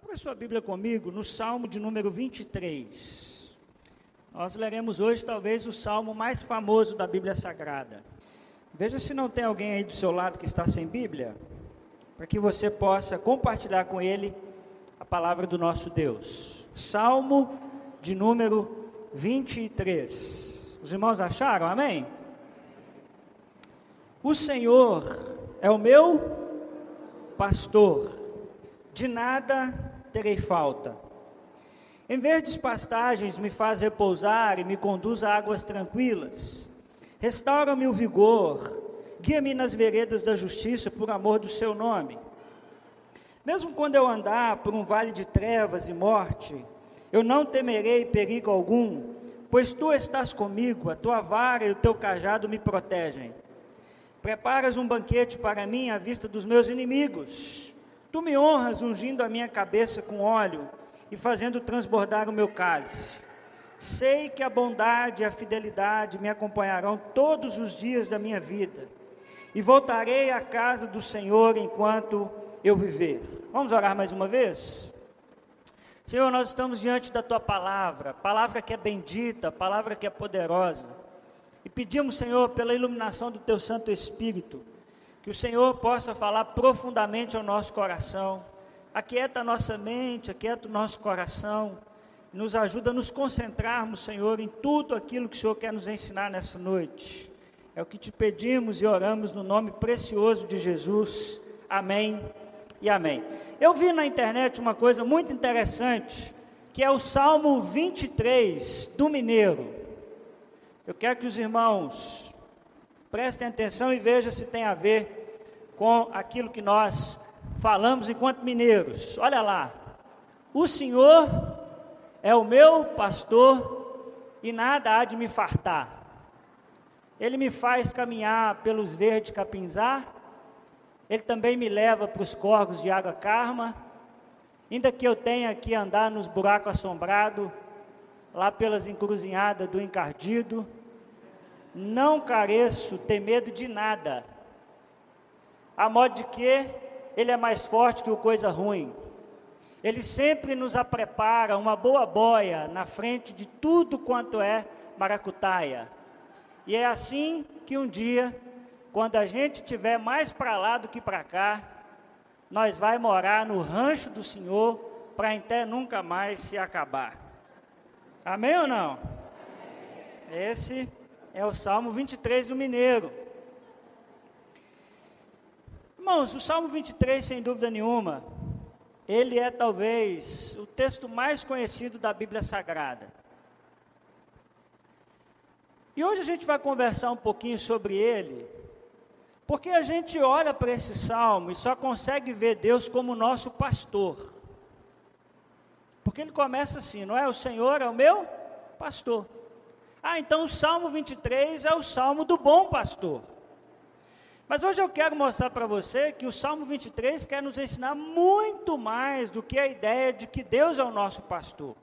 Abra sua Bíblia comigo no Salmo de número 23. Nós leremos hoje talvez o salmo mais famoso da Bíblia Sagrada. Veja se não tem alguém aí do seu lado que está sem Bíblia, para que você possa compartilhar com ele a palavra do nosso Deus. Salmo de número 23. Os irmãos acharam? Amém? O Senhor é o meu pastor, de nada terei falta. Em verdes pastagens me faz repousar e me conduz a águas tranquilas. Restaura-me o vigor, guia-me nas veredas da justiça por amor do seu nome. Mesmo quando eu andar por um vale de trevas e morte, eu não temerei perigo algum, pois tu estás comigo, a tua vara e o teu cajado me protegem. Preparas um banquete para mim à vista dos meus inimigos. Tu me honras ungindo a minha cabeça com óleo e fazendo transbordar o meu cálice. Sei que a bondade e a fidelidade me acompanharão todos os dias da minha vida, e voltarei à casa do Senhor enquanto eu viver. Vamos orar mais uma vez? Senhor, nós estamos diante da Tua palavra, palavra que é bendita, palavra que é poderosa, e pedimos, Senhor, pela iluminação do Teu Santo Espírito, que o Senhor possa falar profundamente ao nosso coração, aquieta a nossa mente, aquieta o nosso coração, nos ajuda a nos concentrarmos, Senhor, em tudo aquilo que o Senhor quer nos ensinar nessa noite. É o que te pedimos e oramos no nome precioso de Jesus. Amém e amém. Eu vi na internet uma coisa muito interessante, que é o Salmo 23 do Mineiro. Eu quero que os irmãos prestem atenção e vejam se tem a ver com aquilo que nós falamos enquanto mineiros. Olha lá. O Senhor é o meu pastor e nada há de me fartar. Ele me faz caminhar pelos verdes capinzá. Ele também me leva para os corgos de água calma. Ainda que eu tenha que andar nos buracos assombrados, lá pelas encruzilhadas do encardido, não careço ter medo de nada, a modo de que Ele é mais forte que o coisa ruim. Ele sempre nos prepara uma boa boia na frente de tudo quanto é maracutaia. E é assim que um dia, quando a gente estiver mais para lá do que para cá, nós vai morar no rancho do Senhor para até nunca mais se acabar. Amém ou não? Esse é o Salmo 23 do Mineiro. Irmãos, o Salmo 23, sem dúvida nenhuma, ele é talvez o texto mais conhecido da Bíblia Sagrada. E hoje a gente vai conversar um pouquinho sobre ele, porque a gente olha para esse salmo e só consegue ver Deus como nosso pastor. Porque ele começa assim, não é? O Senhor é o meu pastor. Então o Salmo 23 é o Salmo do bom pastor. Mas hoje eu quero mostrar para você que o Salmo 23 quer nos ensinar muito mais do que a ideia de que Deus é o nosso pastor.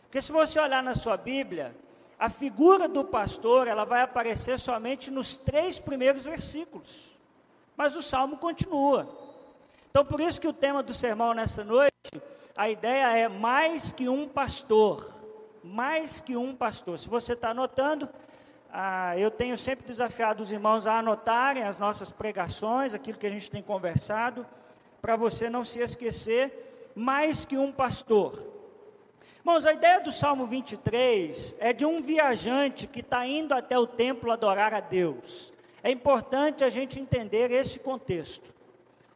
Porque se você olhar na sua Bíblia, a figura do pastor, ela vai aparecer somente nos 3 primeiros versículos. Mas o Salmo continua. Então por isso que o tema do sermão nessa noite, a ideia é mais que um pastor. Mais que um pastor. Se você está anotando, eu tenho sempre desafiado os irmãos a anotarem as nossas pregações, aquilo que a gente tem conversado, para você não se esquecer, mais que um pastor. Irmãos, a ideia do Salmo 23 é de um viajante que está indo até o templo adorar a Deus. É importante a gente entender esse contexto.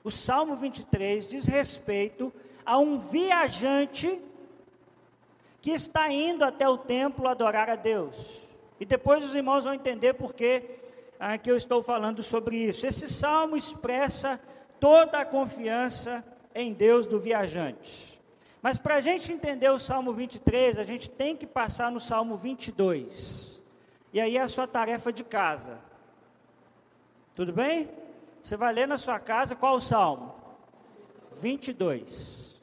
O Salmo 23 diz respeito a um viajante que está indo até o templo adorar a Deus. E depois os irmãos vão entender por que eu estou falando sobre isso. Esse salmo expressa toda a confiança em Deus do viajante. Mas para a gente entender o Salmo 23, a gente tem que passar no Salmo 22. E aí é a sua tarefa de casa. Tudo bem? Você vai ler na sua casa qual o Salmo? 22.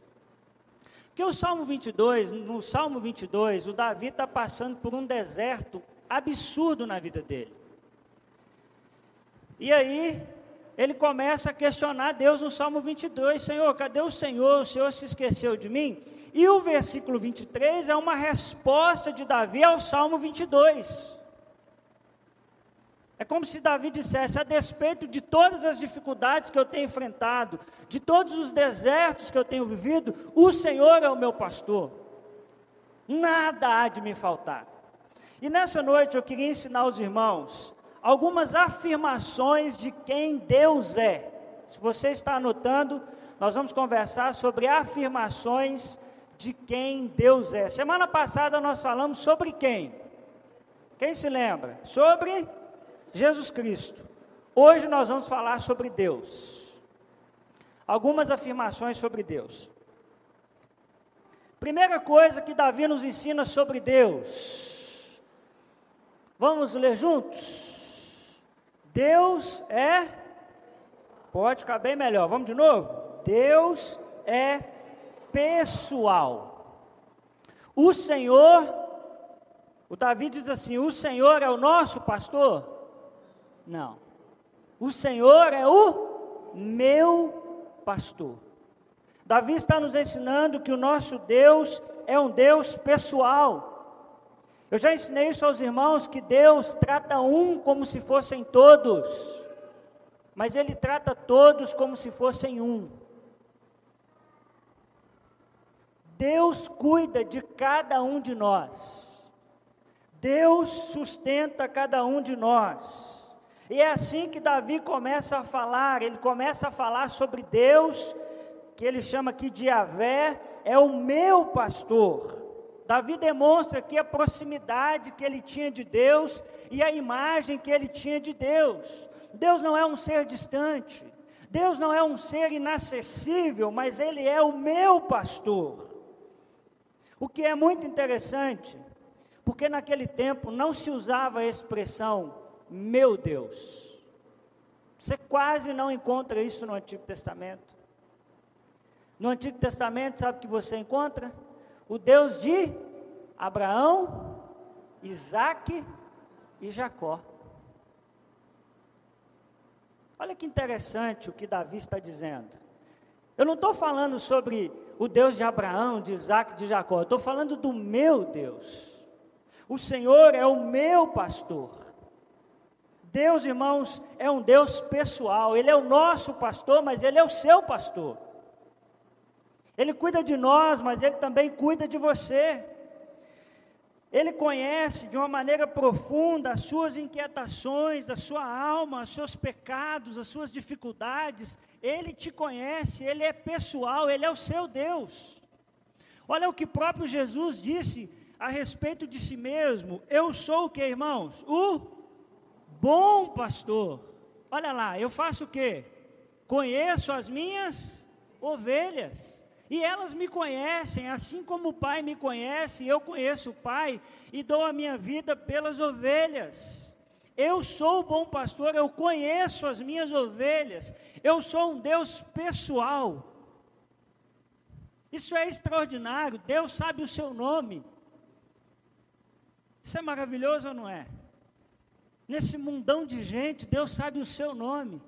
Porque o Salmo 22, no Salmo 22, o Davi está passando por um deserto absurdo na vida dele. E aí, ele começa a questionar Deus no Salmo 22, Senhor, cadê o Senhor se esqueceu de mim? E o versículo 23 é uma resposta de Davi ao Salmo 22. É como se Davi dissesse, a despeito de todas as dificuldades que eu tenho enfrentado, de todos os desertos que eu tenho vivido, o Senhor é o meu pastor, nada há de me faltar. E nessa noite eu queria ensinar aos irmãos algumas afirmações de quem Deus é. Se você está anotando, nós vamos conversar sobre afirmações de quem Deus é. Semana passada nós falamos sobre quem? Quem se lembra? Sobre Jesus Cristo. Hoje nós vamos falar sobre Deus. Algumas afirmações sobre Deus. Primeira coisa que Davi nos ensina sobre Deus. Vamos ler juntos? Deus é, pode ficar bem melhor, vamos de novo? Deus é pessoal. O Senhor, o Davi diz assim, o Senhor é o nosso pastor? Não. O Senhor é o meu pastor. Davi está nos ensinando que o nosso Deus é um Deus pessoal. Eu já ensinei isso aos irmãos, que Deus trata um como se fossem todos, mas Ele trata todos como se fossem um. Deus cuida de cada um de nós. Deus sustenta cada um de nós. E é assim que Davi começa a falar, ele começa a falar sobre Deus, que ele chama aqui de Yahvé, é o meu pastor. Davi demonstra aqui a proximidade que ele tinha de Deus e a imagem que ele tinha de Deus. Deus não é um ser distante, Deus não é um ser inacessível, mas Ele é o meu pastor. O que é muito interessante, porque naquele tempo não se usava a expressão, meu Deus. Você quase não encontra isso no Antigo Testamento. No Antigo Testamento, sabe o que você encontra? O Deus de Abraão, Isaque e Jacó. Olha que interessante o que Davi está dizendo. Eu não estou falando sobre o Deus de Abraão, de Isaque e de Jacó. Eu estou falando do meu Deus. O Senhor é o meu pastor. Deus, irmãos, é um Deus pessoal. Ele é o nosso pastor, mas Ele é o seu pastor. Ele cuida de nós, mas Ele também cuida de você. Ele conhece de uma maneira profunda as suas inquietações, da sua alma, os seus pecados, as suas dificuldades. Ele te conhece, Ele é pessoal, Ele é o seu Deus. Olha o que próprio Jesus disse a respeito de si mesmo. Eu sou o que, irmãos? O bom pastor. Olha lá, eu faço o quê? Conheço as minhas ovelhas. E elas me conhecem, assim como o Pai me conhece, eu conheço o Pai e dou a minha vida pelas ovelhas. Eu sou o bom pastor, eu conheço as minhas ovelhas, eu sou um Deus pessoal. Isso é extraordinário, Deus sabe o seu nome. Isso é maravilhoso ou não é? Nesse mundão de gente, Deus sabe o seu nome.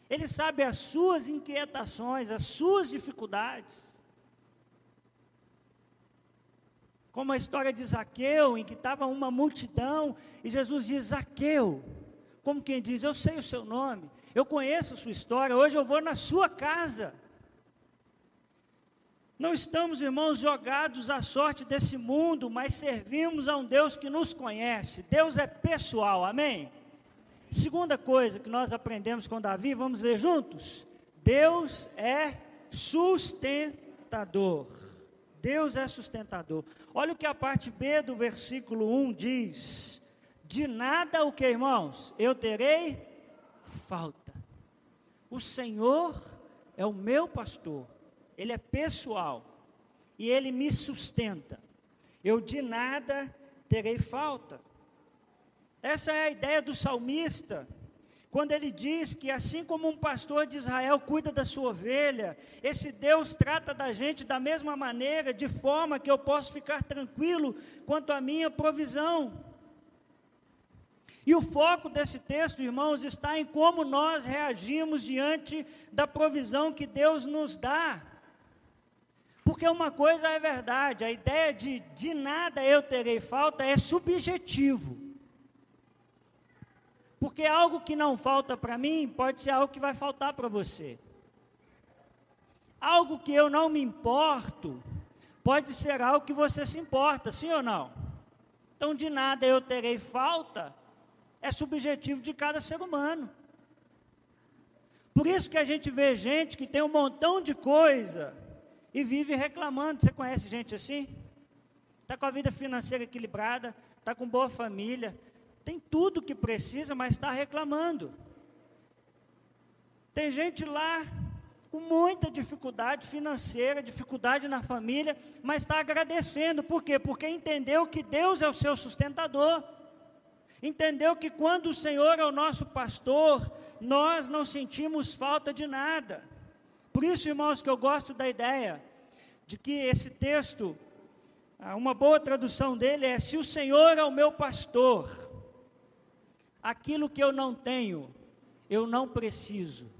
Ele sabe as suas inquietações, as suas dificuldades. Como a história de Zaqueu, em que estava uma multidão, e Jesus diz, Zaqueu, como quem diz, eu sei o seu nome, eu conheço a sua história, hoje eu vou na sua casa. Não estamos, irmãos, jogados à sorte desse mundo, mas servimos a um Deus que nos conhece. Deus é pessoal, amém? Segunda coisa que nós aprendemos com Davi, vamos ler juntos? Deus é sustentador. Deus é sustentador. Olha o que a parte B do versículo 1 diz. De nada o que, irmãos? Eu terei falta. O Senhor é o meu pastor. Ele é pessoal. E Ele me sustenta. Eu de nada terei falta. Essa é a ideia do salmista, quando ele diz que assim como um pastor de Israel cuida da sua ovelha, esse Deus trata da gente da mesma maneira, de forma que eu posso ficar tranquilo quanto à minha provisão. E o foco desse texto, irmãos, está em como nós reagimos diante da provisão que Deus nos dá. Porque uma coisa é verdade, a ideia de nada eu terei falta é subjetivo. Porque algo que não falta para mim, pode ser algo que vai faltar para você. Algo que eu não me importo, pode ser algo que você se importa, sim ou não? Então, de nada eu terei falta, é subjetivo de cada ser humano. Por isso que a gente vê gente que tem um montão de coisa e vive reclamando. Você conhece gente assim? Está com a vida financeira equilibrada, está com boa família, tem tudo que precisa, mas está reclamando. Tem gente lá com muita dificuldade financeira, dificuldade na família, mas está agradecendo. Por quê? Porque entendeu que Deus é o seu sustentador. Entendeu que quando o Senhor é o nosso pastor, nós não sentimos falta de nada. Por isso, irmãos, que eu gosto da ideia de que esse texto, uma boa tradução dele é: se o Senhor é o meu pastor, aquilo que eu não tenho, eu não preciso.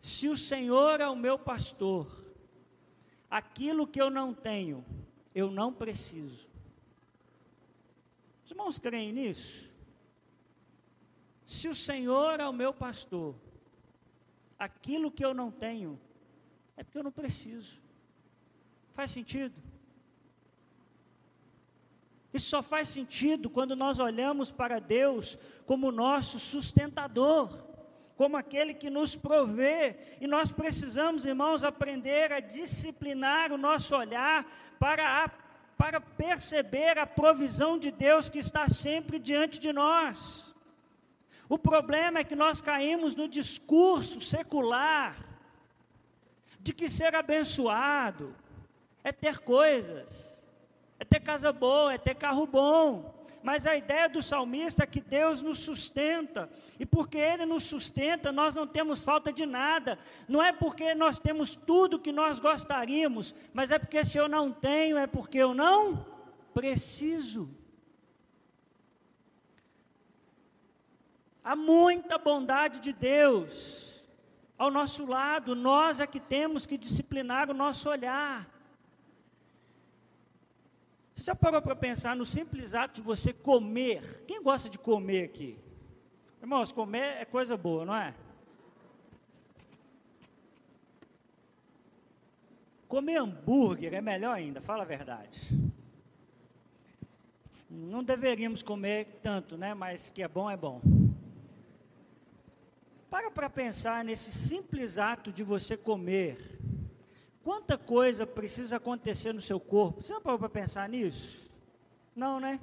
Se o Senhor é o meu pastor, aquilo que eu não tenho, eu não preciso. Os irmãos creem nisso? Se o Senhor é o meu pastor, aquilo que eu não tenho, é porque eu não preciso. Faz sentido? Isso só faz sentido quando nós olhamos para Deus como nosso sustentador, como aquele que nos provê. E nós precisamos, irmãos, aprender a disciplinar o nosso olhar para perceber a provisão de Deus que está sempre diante de nós. O problema é que nós caímos no discurso secular de que ser abençoado é ter coisas, é ter casa boa, é ter carro bom. Mas a ideia do salmista é que Deus nos sustenta, e porque Ele nos sustenta, nós não temos falta de nada. Não é porque nós temos tudo que nós gostaríamos, mas é porque se eu não tenho, é porque eu não preciso. Há muita bondade de Deus ao nosso lado, nós é que temos que disciplinar o nosso olhar. Você já parou para pensar no simples ato de você comer? Quem gosta de comer aqui? Irmãos, comer é coisa boa, não é? Comer hambúrguer é melhor ainda, fala a verdade. Não deveríamos comer tanto, né? Mas que é bom, é bom. Para pensar nesse simples ato de você comer. Quanta coisa precisa acontecer no seu corpo? Você não parou para pensar nisso? Não, né?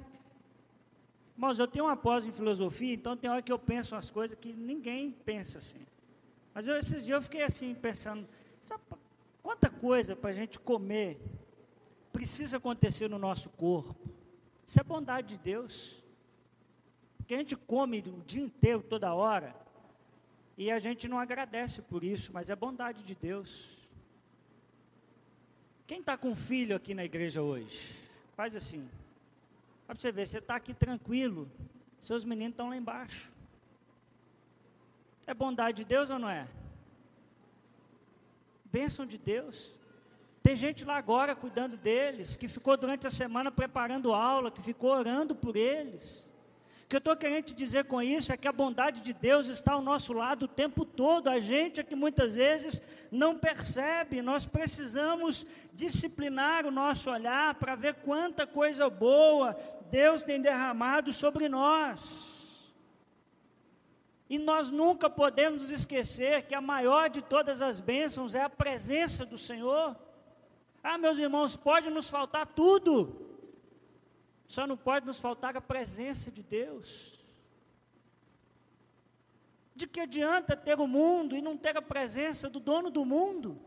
Mas eu tenho uma pós em filosofia, então tem hora que eu penso umas coisas que ninguém pensa assim. Mas esses dias eu fiquei assim, pensando, sabe, quanta coisa para a gente comer precisa acontecer no nosso corpo? Isso é bondade de Deus. Porque a gente come o dia inteiro, toda hora, e a gente não agradece por isso, mas é bondade de Deus. Quem está com filho aqui na igreja hoje? Faz assim. Para você ver, você está aqui tranquilo, seus meninos estão lá embaixo. É bondade de Deus ou não é? Bênção de Deus. Tem gente lá agora cuidando deles, que ficou durante a semana preparando aula, que ficou orando por eles. O que eu estou querendo te dizer com isso é que a bondade de Deus está ao nosso lado o tempo todo. A gente é que muitas vezes não percebe. Nós precisamos disciplinar o nosso olhar para ver quanta coisa boa Deus tem derramado sobre nós. E nós nunca podemos esquecer que a maior de todas as bênçãos é a presença do Senhor. Ah, meus irmãos, pode nos faltar tudo. Só não pode nos faltar a presença de Deus. De que adianta ter o mundo e não ter a presença do dono do mundo?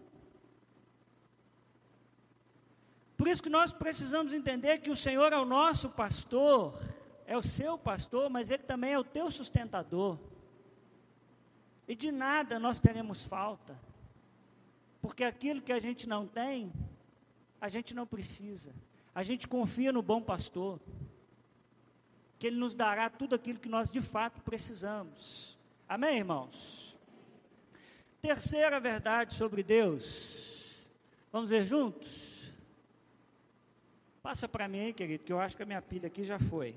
Por isso que nós precisamos entender que o Senhor é o nosso pastor, é o seu pastor, mas Ele também é o teu sustentador. E de nada nós teremos falta, porque aquilo que a gente não tem, a gente não precisa. A gente confia no bom pastor. que Ele nos dará tudo aquilo que nós de fato precisamos. Amém, irmãos? Terceira verdade sobre Deus. Vamos ver juntos? Passa para mim aí, querido, que eu acho que a minha pilha aqui já foi.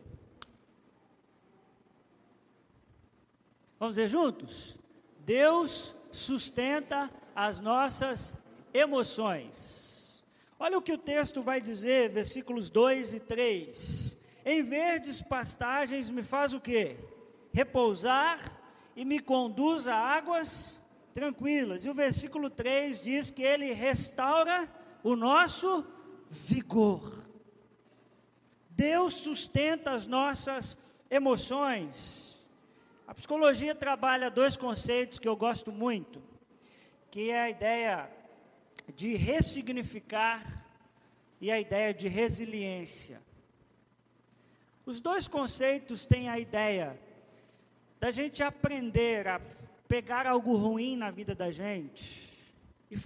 Vamos ver juntos? Deus sustenta as nossas emoções. Olha o que o texto vai dizer, versículos 2 e 3. Em verdes pastagens me faz o quê? Repousar e me conduz a águas tranquilas. E o versículo 3 diz que Ele restaura o nosso vigor. Deus sustenta as nossas emoções. A psicologia trabalha dois conceitos que eu gosto muito, que é a ideia de ressignificar e a ideia de resiliência. Os dois conceitos têm a ideia da gente aprender a pegar algo ruim na vida da gente e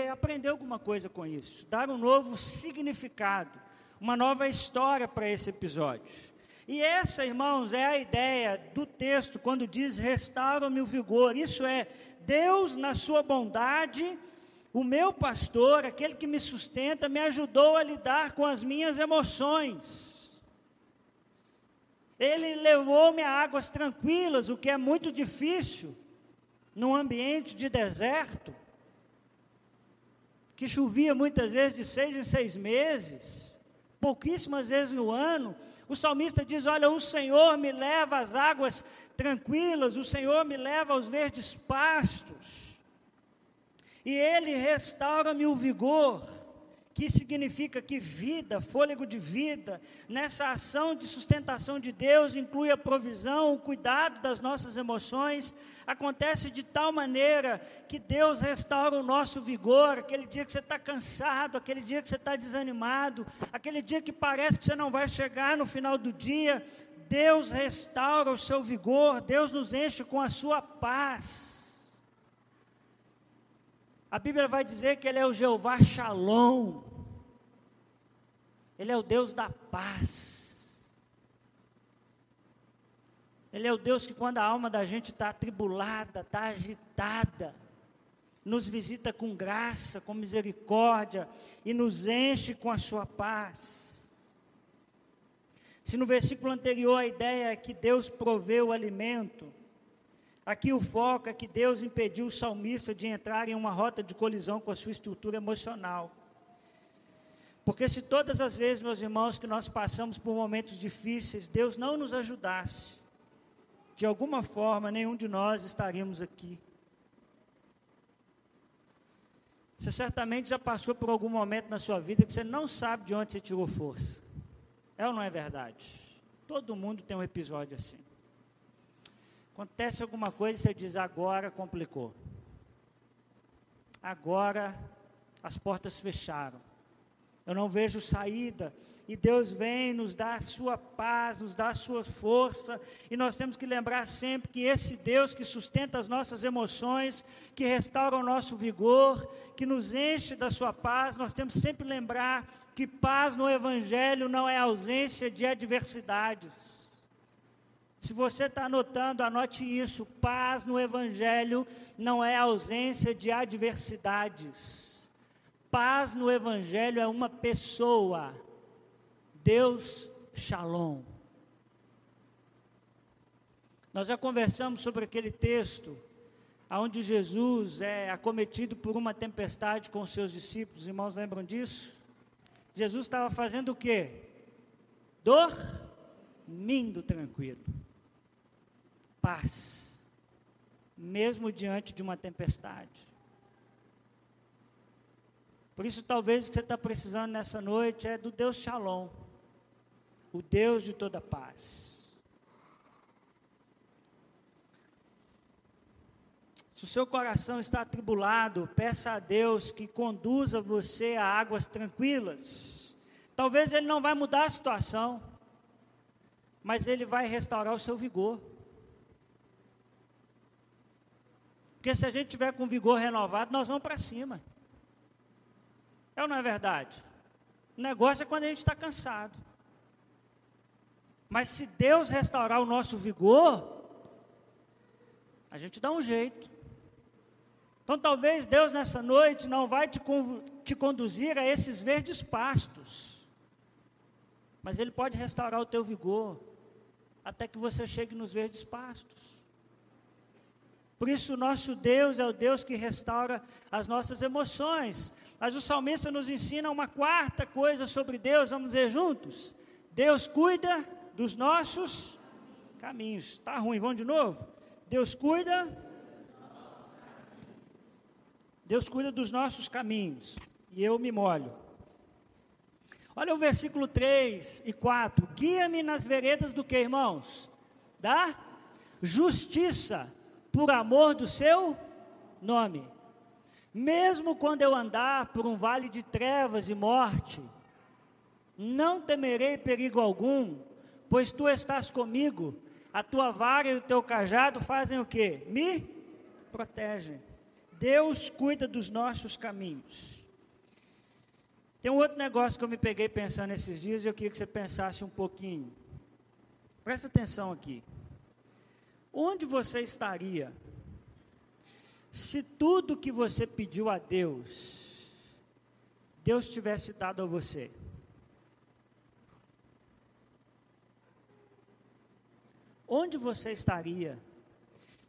aprender alguma coisa com isso, dar um novo significado, uma nova história para esse episódio. E essa, irmãos, é a ideia do texto quando diz restaura-me o vigor. Isso é, Deus na sua bondade, o meu pastor, aquele que me sustenta, me ajudou a lidar com as minhas emoções. Ele levou-me a águas tranquilas, o que é muito difícil num ambiente de deserto, que chovia muitas vezes de 6 em 6 meses, pouquíssimas vezes no ano. O salmista diz, olha, o Senhor me leva às águas tranquilas, o Senhor me leva aos verdes pastos, e Ele restaura-me o vigor, que significa que vida, fôlego de vida, nessa ação de sustentação de Deus, inclui a provisão, o cuidado das nossas emoções, acontece de tal maneira que Deus restaura o nosso vigor, aquele dia que você está cansado, aquele dia que você está desanimado, aquele dia que parece que você não vai chegar no final do dia, Deus restaura o seu vigor, Deus nos enche com a sua paz. A Bíblia vai dizer que Ele é o Jeová Shalom, Ele é o Deus da paz, Ele é o Deus que quando a alma da gente está atribulada, está agitada, nos visita com graça, com misericórdia e nos enche com a sua paz. Se no versículo anterior a ideia é que Deus provê o alimento, aqui o foco é que Deus impediu o salmista de entrar em uma rota de colisão com a sua estrutura emocional. Porque se todas as vezes, meus irmãos, que nós passamos por momentos difíceis, Deus não nos ajudasse, de alguma forma, nenhum de nós estaríamos aqui. Você certamente já passou por algum momento na sua vida que você não sabe de onde você tirou força. É ou não é verdade? Todo mundo tem um episódio assim. Acontece alguma coisa e você diz, agora complicou. Agora as portas fecharam. Eu não vejo saída. E Deus vem nos dar a sua paz, nos dar a sua força. E nós temos que lembrar sempre que esse Deus que sustenta as nossas emoções, que restaura o nosso vigor, que nos enche da sua paz, nós temos que sempre lembrar que paz no Evangelho não é ausência de adversidades. Se você está anotando, anote isso, paz no Evangelho não é ausência de adversidades. Paz no Evangelho é uma pessoa, Deus Shalom. Nós já conversamos sobre aquele texto, onde Jesus é acometido por uma tempestade com os seus discípulos, os irmãos lembram disso? Jesus estava fazendo o quê? Dormindo tranquilo. Paz, mesmo diante de uma tempestade. Por isso, talvez o que você está precisando nessa noite é do Deus Shalom, o Deus de toda paz. Se o seu coração está atribulado, peça a Deus que conduza você a águas tranquilas. Talvez Ele não vai mudar a situação, mas Ele vai restaurar o seu vigor. Porque se a gente tiver com vigor renovado, nós vamos para cima. É ou não é verdade? O negócio é quando a gente está cansado. Mas se Deus restaurar o nosso vigor, a gente dá um jeito. Então talvez Deus nessa noite não vai te conduzir a esses verdes pastos, mas Ele pode restaurar o teu vigor, até que você chegue nos verdes pastos. Por isso o nosso Deus é o Deus que restaura as nossas emoções. Mas o salmista nos ensina uma quarta coisa sobre Deus, vamos dizer juntos? Deus cuida dos nossos caminhos. Está ruim, vamos de novo? Deus cuida dos nossos caminhos. E eu me molho. Olha o versículo 3 e 4. Guia-me nas veredas do que, irmãos? Da justiça, por amor do seu nome. Mesmo quando eu andar por um vale de trevas e morte, não temerei perigo algum, pois tu estás comigo. A tua vara e o teu cajado fazem o quê? Me protegem. Deus cuida dos nossos caminhos. Tem um outro negócio que eu me peguei pensando esses dias e eu queria que você pensasse um pouquinho. Presta atenção aqui. Onde você estaria se tudo que você pediu a Deus, Deus tivesse dado a você? Onde você estaria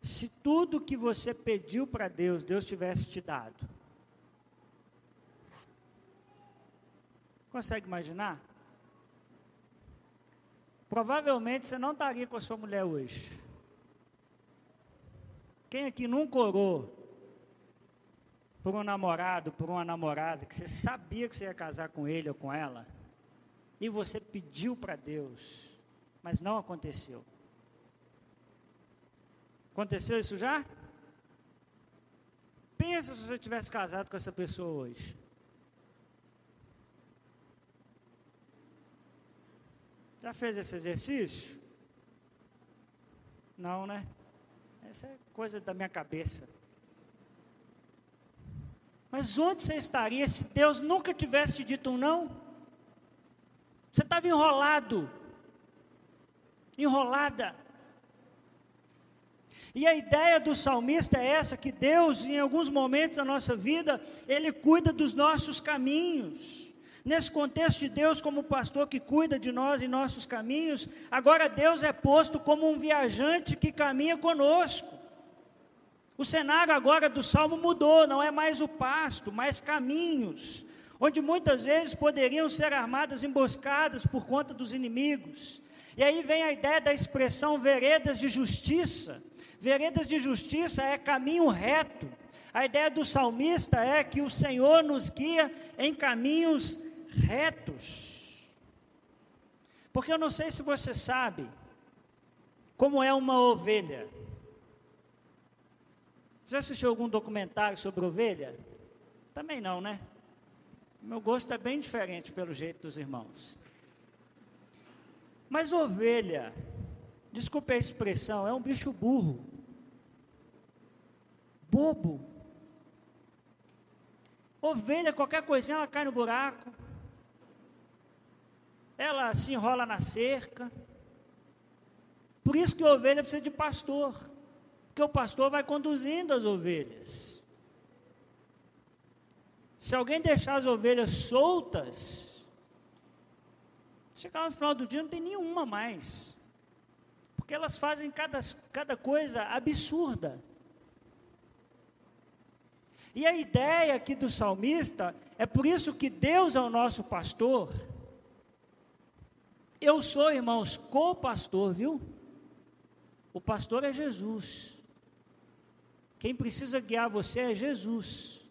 se tudo que você pediu para Deus, Deus tivesse te dado? Consegue imaginar? Provavelmente você não estaria com a sua mulher hoje. Quem aqui nunca orou por um namorado, por uma namorada, que você sabia que você ia casar com ele ou com ela, e você pediu para Deus, mas não aconteceu? Aconteceu isso já? Pensa se você tivesse casado com essa pessoa hoje. Já fez esse exercício? Não, né? Essa é coisa da minha cabeça. Mas onde você estaria se Deus nunca tivesse te dito um não? Você estava enrolado. Enrolada. E a ideia do salmista é essa, que Deus, em alguns momentos da nossa vida, Ele cuida dos nossos caminhos. Nesse contexto de Deus como pastor que cuida de nós em nossos caminhos, agora Deus é posto como um viajante que caminha conosco. O cenário agora do Salmo mudou, não é mais o pasto, mas caminhos, onde muitas vezes poderiam ser armadas emboscadas por conta dos inimigos. E aí vem a ideia da expressão veredas de justiça. Veredas de justiça é caminho reto. A ideia do salmista é que o Senhor nos guia em caminhos retos. Porque eu não sei se você sabe como é uma ovelha. Já assistiu algum documentário sobre ovelha? Também não, né? Meu gosto é bem diferente pelo jeito dos irmãos. Mas ovelha, desculpe a expressão, é um bicho burro, bobo. Ovelha, qualquer coisinha, ela cai no buraco, ela se enrola na cerca. Por isso que a ovelha precisa de pastor, porque o pastor vai conduzindo as ovelhas. Se alguém deixar as ovelhas soltas, chegar no final do dia não tem nenhuma mais, porque elas fazem cada coisa absurda. E a ideia aqui do salmista, é por isso que Deus é o nosso pastor. Eu sou, irmãos, co-pastor, viu? O pastor é Jesus. Quem precisa guiar você é Jesus.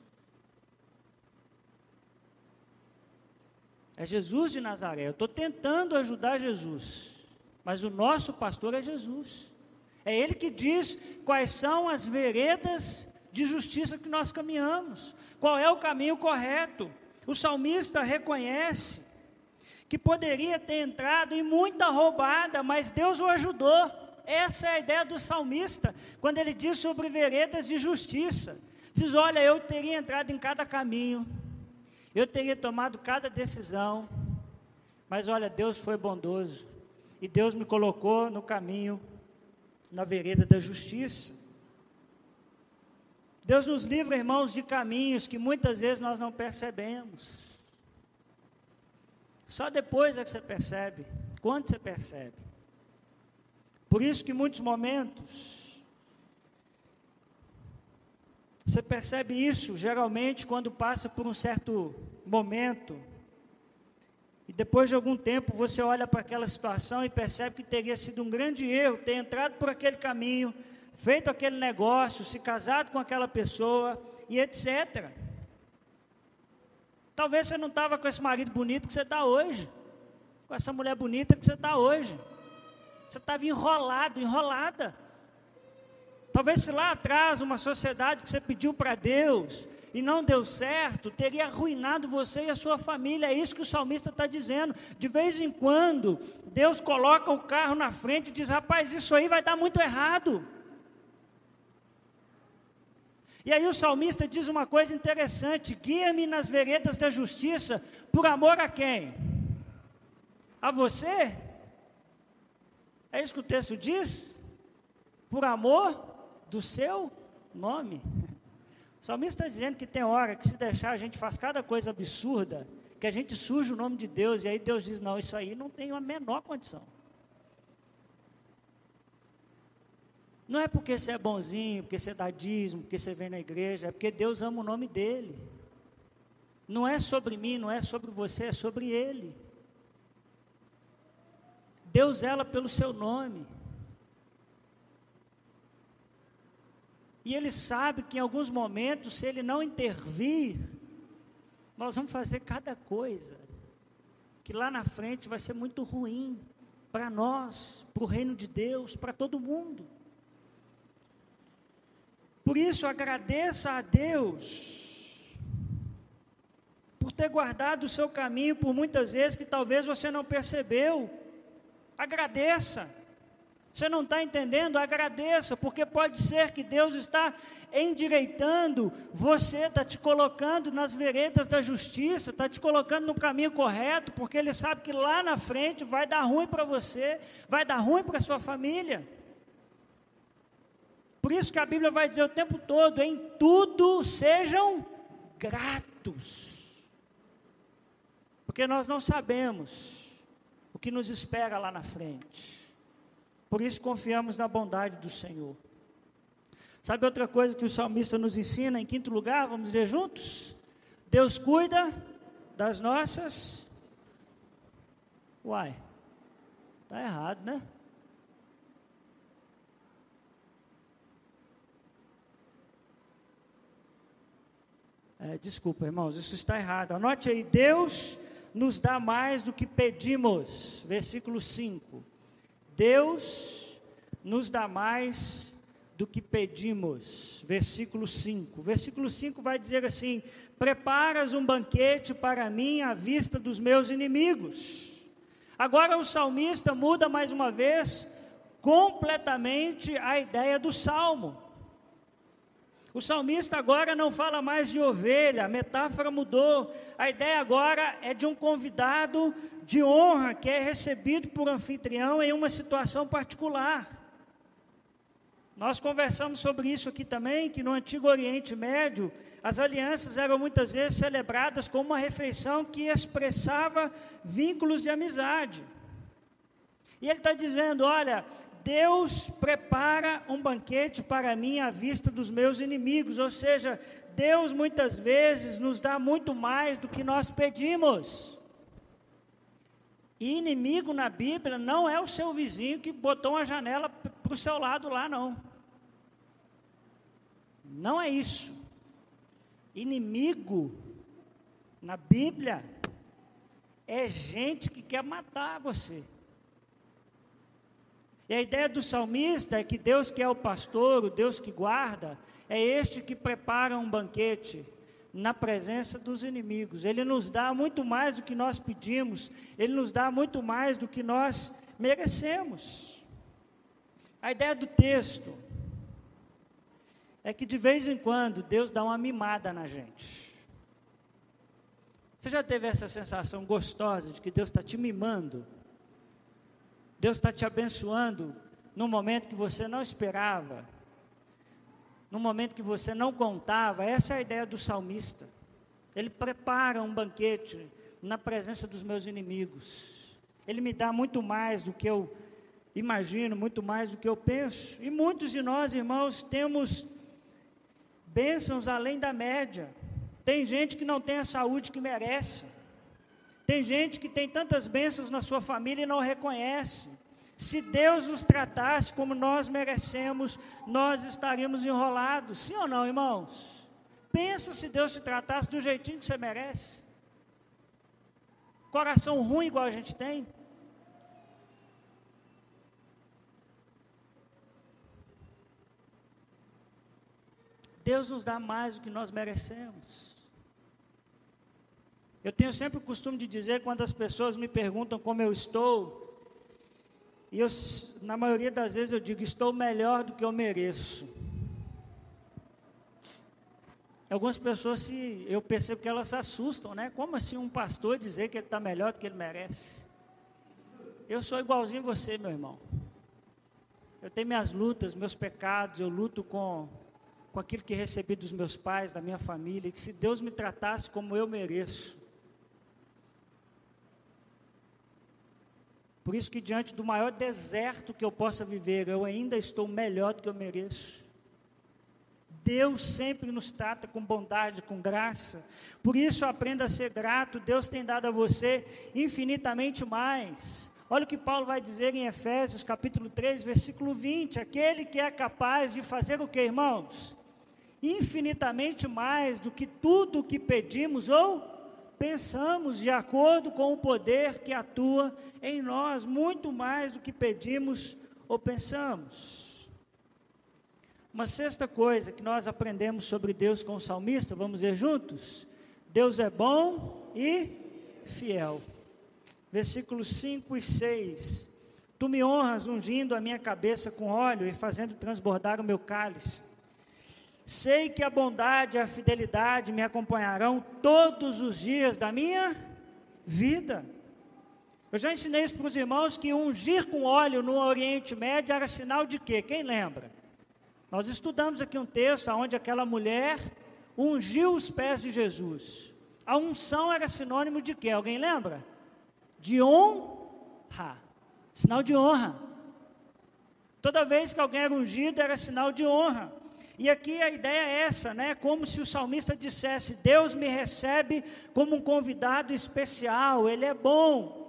É Jesus de Nazaré. Eu estou tentando ajudar Jesus, mas o nosso pastor é Jesus. É Ele que diz quais são as veredas de justiça que nós caminhamos, qual é o caminho correto. O salmista reconhece que poderia ter entrado em muita roubada, mas Deus o ajudou. Essa é a ideia do salmista, quando ele diz sobre veredas de justiça. Diz, olha, eu teria entrado em cada caminho, eu teria tomado cada decisão, mas olha, Deus foi bondoso, e Deus me colocou no caminho, na vereda da justiça. Deus nos livra, irmãos, de caminhos que muitas vezes nós não percebemos. Só depois é que você percebe, quando você percebe. Por isso que em muitos momentos, você percebe isso, geralmente, quando passa por um certo momento, e depois de algum tempo você olha para aquela situação e percebe que teria sido um grande erro ter entrado por aquele caminho, feito aquele negócio, se casado com aquela pessoa e etc. Talvez você não estava com esse marido bonito que você está hoje, com essa mulher bonita que você está hoje. Você estava enrolado, enrolada. Talvez se lá atrás uma sociedade que você pediu para Deus e não deu certo, teria arruinado você e a sua família. É isso que o salmista está dizendo. De vez em quando, Deus coloca o carro na frente e diz: rapaz, isso aí vai dar muito errado. E aí o salmista diz uma coisa interessante: guia-me nas veredas da justiça, por amor a quem? A você? É isso que o texto diz? Por amor do seu nome. O salmista está dizendo que tem hora que, se deixar, a gente faz cada coisa absurda, que a gente suja o nome de Deus, e aí Deus diz: não, isso aí não tem a menor condição. Não é porque você é bonzinho, porque você dá dízimo, porque você vem na igreja, é porque Deus ama o nome dEle. Não é sobre mim, não é sobre você, é sobre Ele. Deus zela pelo seu nome. E Ele sabe que em alguns momentos, se Ele não intervir, nós vamos fazer cada coisa, que lá na frente vai ser muito ruim para nós, para o reino de Deus, para todo mundo. Por isso, agradeça a Deus por ter guardado o seu caminho por muitas vezes que talvez você não percebeu. Agradeça. Você não está entendendo? Agradeça, porque pode ser que Deus está endireitando você, está te colocando nas veredas da justiça, está te colocando no caminho correto, porque Ele sabe que lá na frente vai dar ruim para você, vai dar ruim para a sua família. Por isso que a Bíblia vai dizer o tempo todo: em tudo sejam gratos. Porque nós não sabemos o que nos espera lá na frente. Por isso confiamos na bondade do Senhor. Sabe outra coisa que o salmista nos ensina? Em quinto lugar, vamos ler juntos? Deus cuida das nossas... Uai, está errado, né? Desculpa, irmãos, isso está errado. Anote aí: Deus nos dá mais do que pedimos. Versículo 5. Deus nos dá mais do que pedimos. Versículo 5. Versículo 5 vai dizer assim: preparas um banquete para mim à vista dos meus inimigos. Agora o salmista muda mais uma vez completamente a ideia do salmo. O salmista agora não fala mais de ovelha, a metáfora mudou. A ideia agora é de um convidado de honra que é recebido por anfitrião em uma situação particular. Nós conversamos sobre isso aqui também, que no Antigo Oriente Médio, as alianças eram muitas vezes celebradas como uma refeição que expressava vínculos de amizade. E ele está dizendo: olha, Deus prepara um banquete para mim à vista dos meus inimigos. Ou seja, Deus muitas vezes nos dá muito mais do que nós pedimos. E inimigo na Bíblia não é o seu vizinho que botou uma janela para o seu lado lá, não. Não é isso. Inimigo na Bíblia é gente que quer matar você. E a ideia do salmista é que Deus que é o pastor, o Deus que guarda, é este que prepara um banquete na presença dos inimigos. Ele nos dá muito mais do que nós pedimos, Ele nos dá muito mais do que nós merecemos. A ideia do texto é que de vez em quando Deus dá uma mimada na gente. Você já teve essa sensação gostosa de que Deus está te mimando? Deus está te abençoando num momento que você não esperava, num momento que você não contava. Essa é a ideia do salmista. Ele prepara um banquete na presença dos meus inimigos. Ele me dá muito mais do que eu imagino, muito mais do que eu penso. E muitos de nós, irmãos, temos bênçãos além da média. Tem gente que não tem a saúde que merece. Tem gente que tem tantas bênçãos na sua família e não reconhece. Se Deus nos tratasse como nós merecemos, nós estaríamos enrolados. Sim ou não, irmãos? Pensa se Deus te tratasse do jeitinho que você merece. Coração ruim igual a gente tem. Deus nos dá mais do que nós merecemos. Eu tenho sempre o costume de dizer, quando as pessoas me perguntam como eu estou, e eu, na maioria das vezes eu digo, estou melhor do que eu mereço. Algumas pessoas, eu percebo que elas se assustam, né? Como assim um pastor dizer que ele está melhor do que ele merece? Eu sou igualzinho a você, meu irmão. Eu tenho minhas lutas, meus pecados, eu luto com aquilo que recebi dos meus pais, da minha família, e que se Deus me tratasse como eu mereço. Por isso que diante do maior deserto que eu possa viver, eu ainda estou melhor do que eu mereço. Deus sempre nos trata com bondade, com graça. Por isso aprenda a ser grato. Deus tem dado a você infinitamente mais. Olha o que Paulo vai dizer em Efésios capítulo 3, versículo 20. Aquele que é capaz de fazer o que, irmãos? Infinitamente mais do que tudo o que pedimos ou pensamos, de acordo com o poder que atua em nós, muito mais do que pedimos ou pensamos. Uma sexta coisa que nós aprendemos sobre Deus com o salmista, vamos ver juntos? Deus é bom e fiel. Versículos 5 e 6. Tu me honras ungindo a minha cabeça com óleo e fazendo transbordar o meu cálice. Sei que a bondade e a fidelidade me acompanharão todos os dias da minha vida. Eu já ensinei isso para os irmãos que ungir com óleo no Oriente Médio era sinal de quê? Quem lembra? Nós estudamos aqui um texto onde aquela mulher ungiu os pés de Jesus. A unção era sinônimo de quê? Alguém lembra? De honra. Sinal de honra. Toda vez que alguém era ungido era sinal de honra. E aqui a ideia é essa, né? Como se o salmista dissesse, Deus me recebe como um convidado especial, Ele é bom.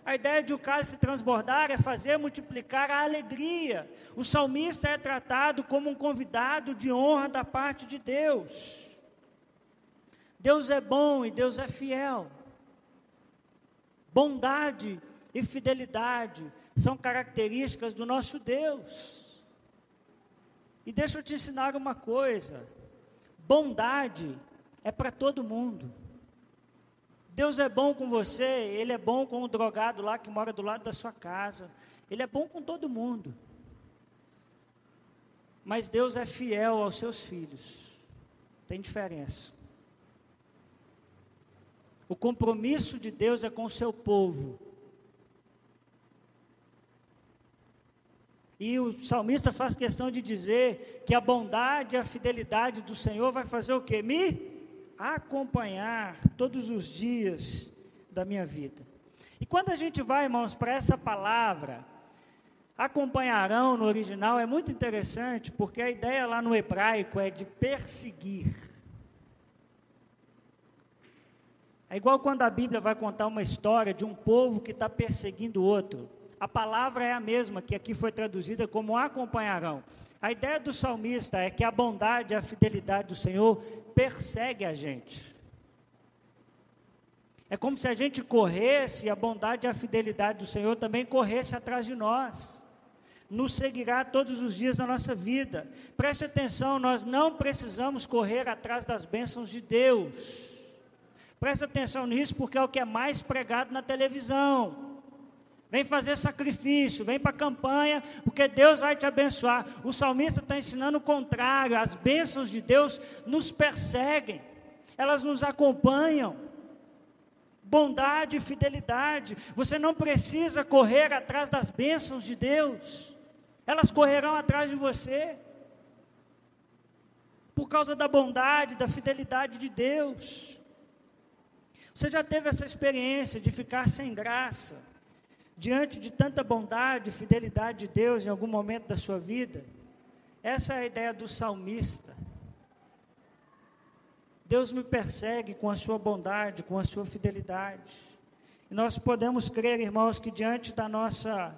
A ideia de o cálice transbordar é fazer multiplicar a alegria. O salmista é tratado como um convidado de honra da parte de Deus. Deus é bom e Deus é fiel. Bondade e fidelidade são características do nosso Deus. E deixa eu te ensinar uma coisa, bondade é para todo mundo. Deus é bom com você, Ele é bom com o drogado lá que mora do lado da sua casa, Ele é bom com todo mundo. Mas Deus é fiel aos seus filhos, tem diferença. O compromisso de Deus é com o seu povo. E o salmista faz questão de dizer que a bondade e a fidelidade do Senhor vai fazer o quê? Me acompanhar todos os dias da minha vida. E quando a gente vai, irmãos, para essa palavra, acompanharão no original, é muito interessante, porque a ideia lá no hebraico é de perseguir. É igual quando a Bíblia vai contar uma história de um povo que está perseguindo o outro. A palavra é a mesma, que aqui foi traduzida como acompanharão. A ideia do salmista é que a bondade e a fidelidade do Senhor persegue a gente. É como se a gente corresse e a bondade e a fidelidade do Senhor também corresse atrás de nós. Nos seguirá todos os dias da nossa vida. Preste atenção, nós não precisamos correr atrás das bênçãos de Deus. Preste atenção nisso, porque é o que é mais pregado na televisão. Vem fazer sacrifício, vem para a campanha, porque Deus vai te abençoar. O salmista está ensinando o contrário, as bênçãos de Deus nos perseguem, elas nos acompanham. bondade e fidelidade. Você não precisa correr atrás das bênçãos de Deus, elas correrão atrás de você, por causa da bondade, da fidelidade de Deus. Você já teve essa experiência de ficar sem graça, diante de tanta bondade e fidelidade de Deus em algum momento da sua vida? Essa é a ideia do salmista. Deus me persegue com a sua bondade, com a sua fidelidade. E nós podemos crer, irmãos, que diante da nossa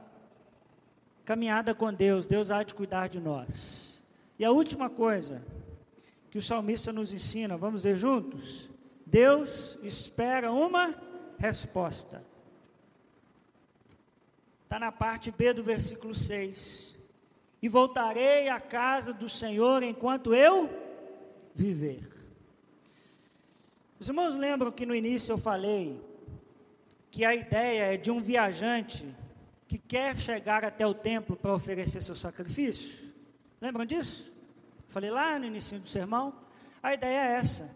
caminhada com Deus, Deus há de cuidar de nós. E a última coisa que o salmista nos ensina, vamos ler juntos? Deus espera uma resposta. Está na parte B do versículo 6. E voltarei à casa do Senhor enquanto eu viver. Os irmãos lembram que no início eu falei que a ideia é de um viajante que quer chegar até o templo para oferecer seu sacrifício? Lembram disso? Falei lá no início do sermão. A ideia é essa.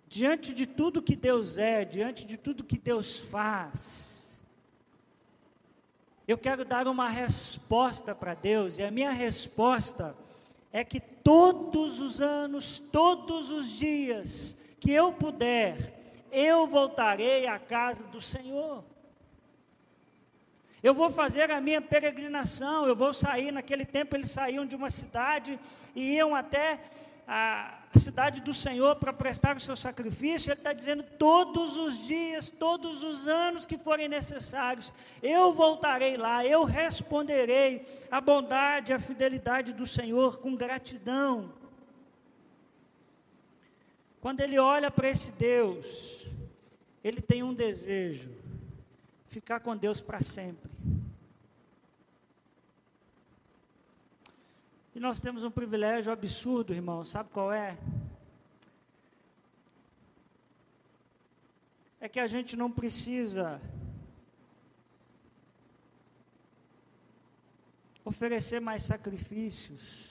Diante de tudo que Deus é, diante de tudo que Deus faz, eu quero dar uma resposta para Deus, e a minha resposta é que todos os anos, todos os dias que eu puder, eu voltarei à casa do Senhor. Eu vou fazer a minha peregrinação, eu vou sair. Naquele tempo eles saíam de uma cidade e iam até a cidade do Senhor para prestar o seu sacrifício. Ele está dizendo, todos os dias, todos os anos que forem necessários, eu voltarei lá, eu responderei à bondade e à fidelidade do Senhor com gratidão. Quando ele olha para esse Deus, ele tem um desejo: ficar com Deus para sempre. E nós temos um privilégio absurdo, irmão, sabe qual é? É que a gente não precisa oferecer mais sacrifícios,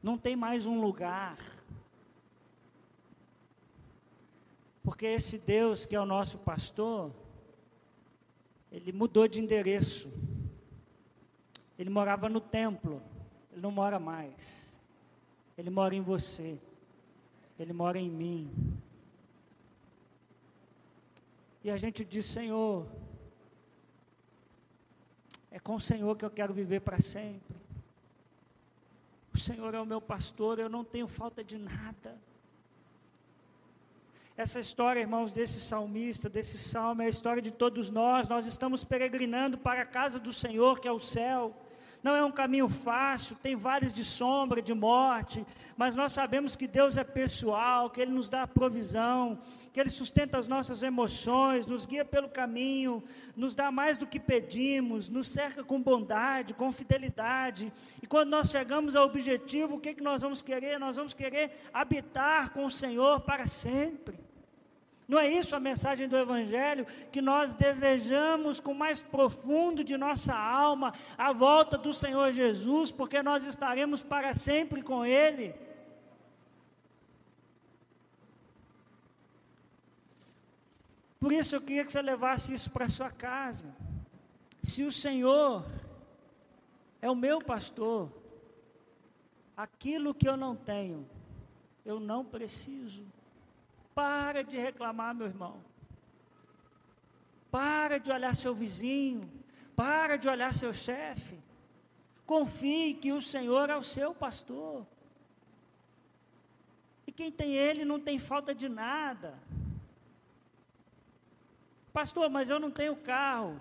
não tem mais um lugar, porque esse Deus que é o nosso pastor, ele mudou de endereço. Ele morava no templo, ele não mora mais. Ele mora em você, ele mora em mim. E a gente diz, Senhor, é com o Senhor que eu quero viver para sempre. O Senhor é o meu pastor, eu não tenho falta de nada. Essa história, irmãos, desse salmista, desse salmo, é a história de todos nós. Nós estamos peregrinando para a casa do Senhor, que é o céu. Não é um caminho fácil, tem vales de sombra, de morte, mas nós sabemos que Deus é pessoal, que Ele nos dá a provisão, que Ele sustenta as nossas emoções, nos guia pelo caminho, nos dá mais do que pedimos, nos cerca com bondade, com fidelidade. E quando nós chegamos ao objetivo, o que nós vamos querer? Nós vamos querer habitar com o Senhor para sempre. Não é isso a mensagem do Evangelho? Que nós desejamos com o mais profundo de nossa alma a volta do Senhor Jesus, porque nós estaremos para sempre com Ele. Por isso eu queria que você levasse isso para a sua casa. Se o Senhor é o meu pastor, aquilo que eu não tenho, eu não preciso. Para de reclamar, meu irmão. Para de olhar seu vizinho. Para de olhar seu chefe. Confie que o Senhor é o seu pastor. E quem tem Ele não tem falta de nada. Pastor, mas eu não tenho carro.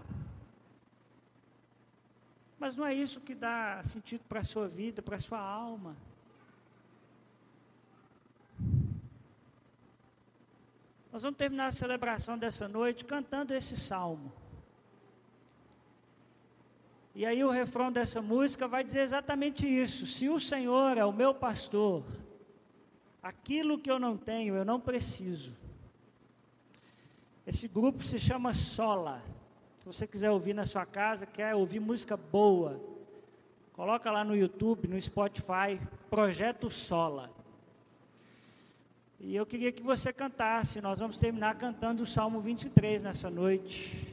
Mas não é isso que dá sentido para a sua vida, para a sua alma. Nós vamos terminar a celebração dessa noite cantando esse salmo. E aí o refrão dessa música vai dizer exatamente isso. Se o Senhor é o meu pastor, aquilo que eu não tenho, eu não preciso. Esse grupo se chama Sola. Se você quiser ouvir na sua casa, quer ouvir música boa, coloca lá no YouTube, no Spotify, Projeto Sola. E eu queria que você cantasse. Nós vamos terminar cantando o Salmo 23 nessa noite.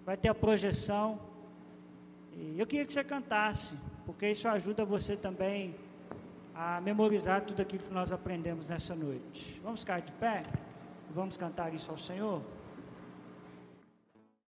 Vai ter a projeção. E eu queria que você cantasse, porque isso ajuda você também a memorizar tudo aquilo que nós aprendemos nessa noite. Vamos ficar de pé? Vamos cantar isso ao Senhor?